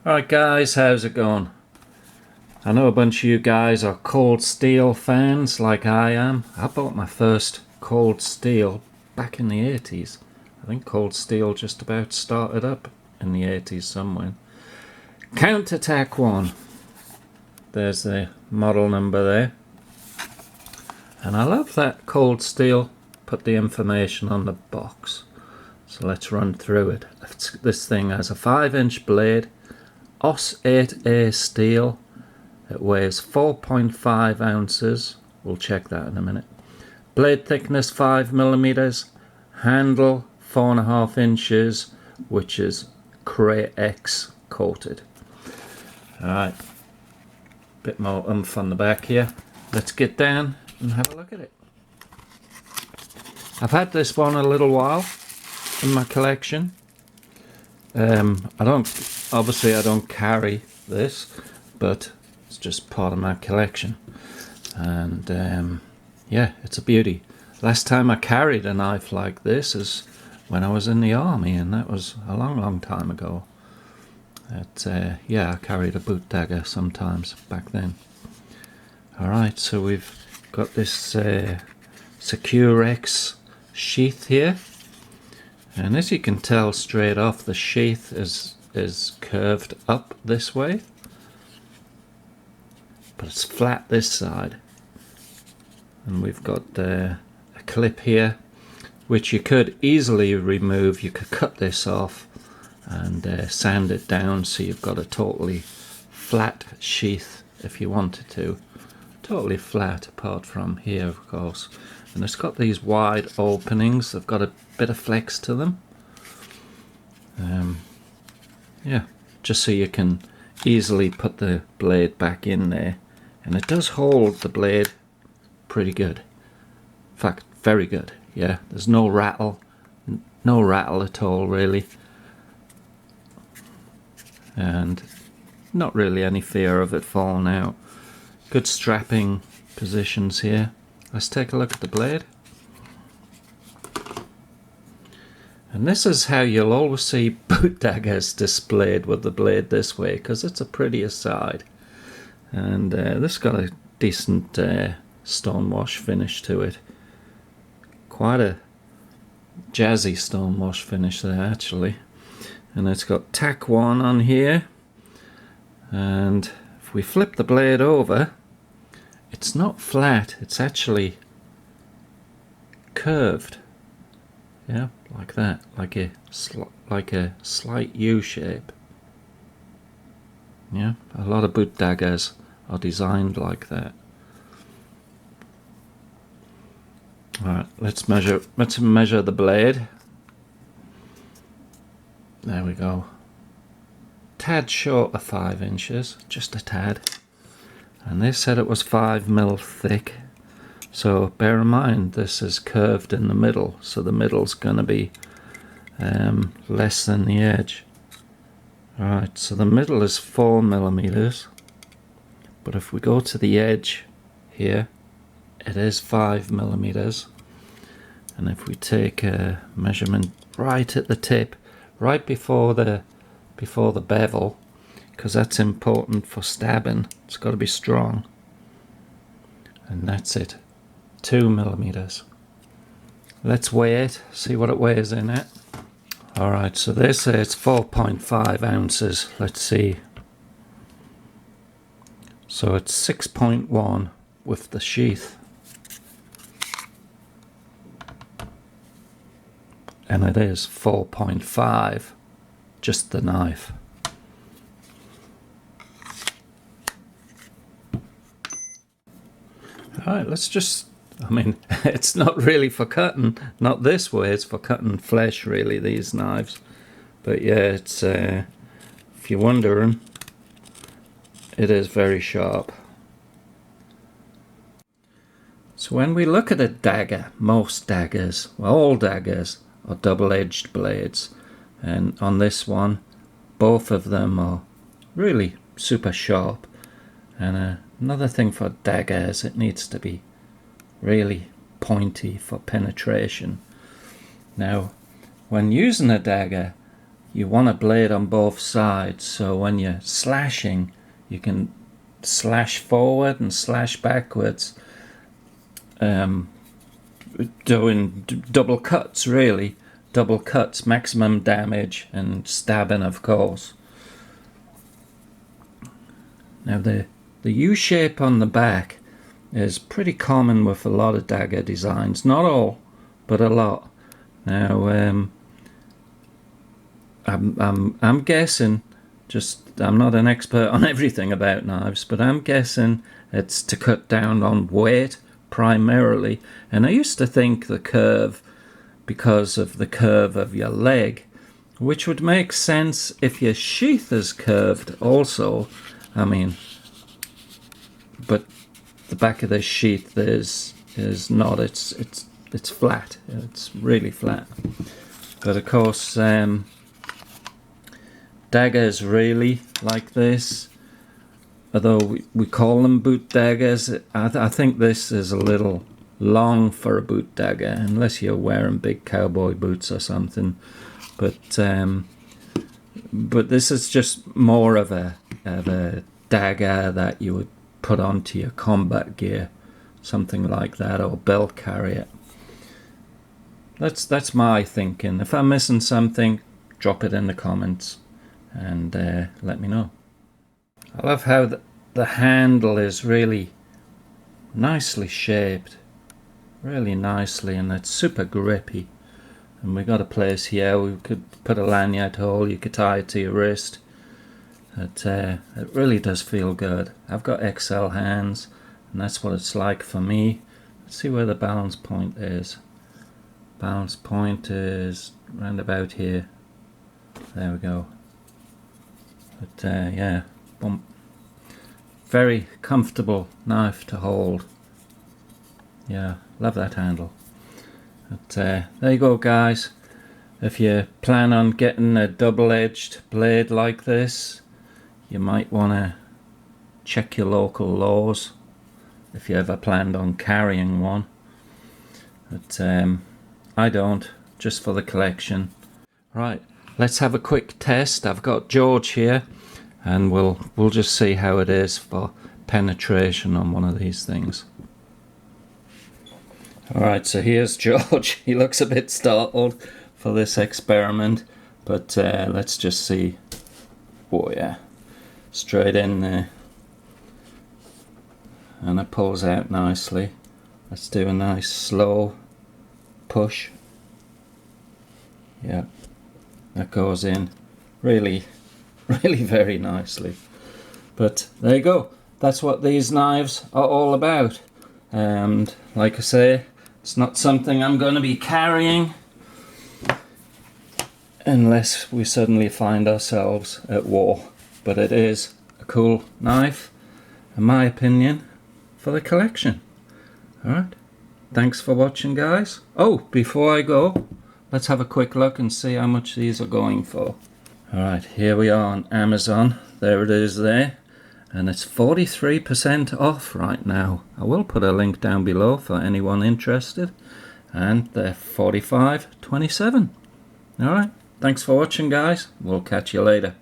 Alright guys, how's it going? I know a bunch of you guys are cold steel fans like I am. I bought my first cold steel back in the 80s. I think cold steel just about started up in the 80s somewhere. Counterattack 1. There's the model number there. And I love that cold steel put the information on the box. So let's run through it. This thing has a 5-inch blade, OS 8A steel. It weighs 4.5 ounces. We'll check that in a minute. Blade thickness 5mm. Handle 4.5 inches, which is Cray X coated. Alright, bit more oomph on the back here. Let's get down and have a look at it. I've had this one a little while in my collection. I don't carry this, but it's just part of my collection, and yeah, it's a beauty. Last time I carried a knife like this is when I was in the army, and that was a long time ago. Yeah, I carried a boot dagger sometimes back then. Alright, so we've got this Secure X sheath here, and as you can tell straight off, the sheath is curved up this way, but it's flat this side. And we've got a clip here which you could easily remove. You could cut this off and sand it down so you've got a totally flat sheath if you wanted to. Totally flat apart from here, of course. And it's got these wide openings. They've got a bit of flex to them. Yeah, just so you can easily put the blade back in there. And it does hold the blade pretty good. In fact, very good. Yeah, there's no rattle. No rattle at all, really. And not really any fear of it falling out. Good strapping positions here. Let's take a look at the blade. And this is how you'll always see boot daggers displayed with the blade this way, because it's a prettier side. And this got a decent stonewash finish to it. Quite a jazzy stonewash finish there, actually. And it's got tack 1 on here. And if we flip the blade over, it's not flat, it's actually curved. Yeah, like that, like a slight U shape. Yeah, a lot of boot daggers are designed like that. Alright, let's measure the blade. There we go. Tad short of 5 inches, just a tad. And they said it was 5mm thick. So bear in mind this is curved in the middle, so the middle's going to be less than the edge. Alright, so the middle is 4mm, but if we go to the edge here, it is 5mm. And if we take a measurement right at the tip, right before the bevel, because that's important for stabbing, it's got to be strong. And that's it, 2mm. Let's weigh it, see what it weighs in at. Alright, so they say it's 4.5 ounces. Let's see. So it's 6.1 with the sheath. And it is 4.5, just the knife. Alright, let's just, it's not really for cutting, not this way, it's for cutting flesh really, these knives. But yeah, it's, if you're wondering, it is very sharp. So when we look at a dagger, most daggers, well, all daggers are double-edged blades. And on this one, both of them are really super sharp. And another thing for daggers, it needs to be really pointy for penetration. Now, when using a dagger, you want a blade on both sides, so when you're slashing you can slash forward and slash backwards, doing double cuts, really. Double cuts, maximum damage, and stabbing, of course. Now the U shape on the back is pretty common with a lot of dagger designs. Not all, but a lot. Now I'm guessing, I'm not an expert on everything about knives, but I'm guessing it's to cut down on weight primarily. And I used to think the curve, because of the curve of your leg, which would make sense if your sheath is curved also. I mean, but the back of the sheath is not. It's flat. It's really flat. But of course, daggers really like this. Although we call them boot daggers, I think this is a little long for a boot dagger, unless you're wearing big cowboy boots or something. But this is just more of a dagger that you would put onto your combat gear, something like that, or belt carrier. That's my thinking. If I'm missing something, drop it in the comments and let me know. I love how the handle is really nicely shaped, really nicely, and it's super grippy. And we got a place here we could put a lanyard hole, you could tie it to your wrist. It really does feel good. I've got XL hands, and that's what it's like for me. Let's see where the balance point is. Balance point is round about here. There we go. But yeah, bump. Very comfortable knife to hold. Yeah, love that handle. But there you go, guys. If you plan on getting a double-edged blade like this, you might want to check your local laws if you ever planned on carrying one. But I don't, just for the collection. Right, let's have a quick test. I've got George here, and we'll just see how it is for penetration on one of these things. Alright, so here's George. He looks a bit startled for this experiment, but let's just see. Oh yeah, straight in there. And it pulls out nicely. Let's do a nice slow push. Yeah, that goes in really very nicely. But there you go. That's what these knives are all about. And like I say, it's not something I'm going to be carrying unless we suddenly find ourselves at war. But it is a cool knife, in my opinion, for the collection. Alright, thanks for watching, guys. Oh, before I go, let's have a quick look and see how much these are going for. Alright, here we are on Amazon. There it is there. And it's 43% off right now. I will put a link down below for anyone interested. And they're $45.27. Alright, thanks for watching, guys. We'll catch you later.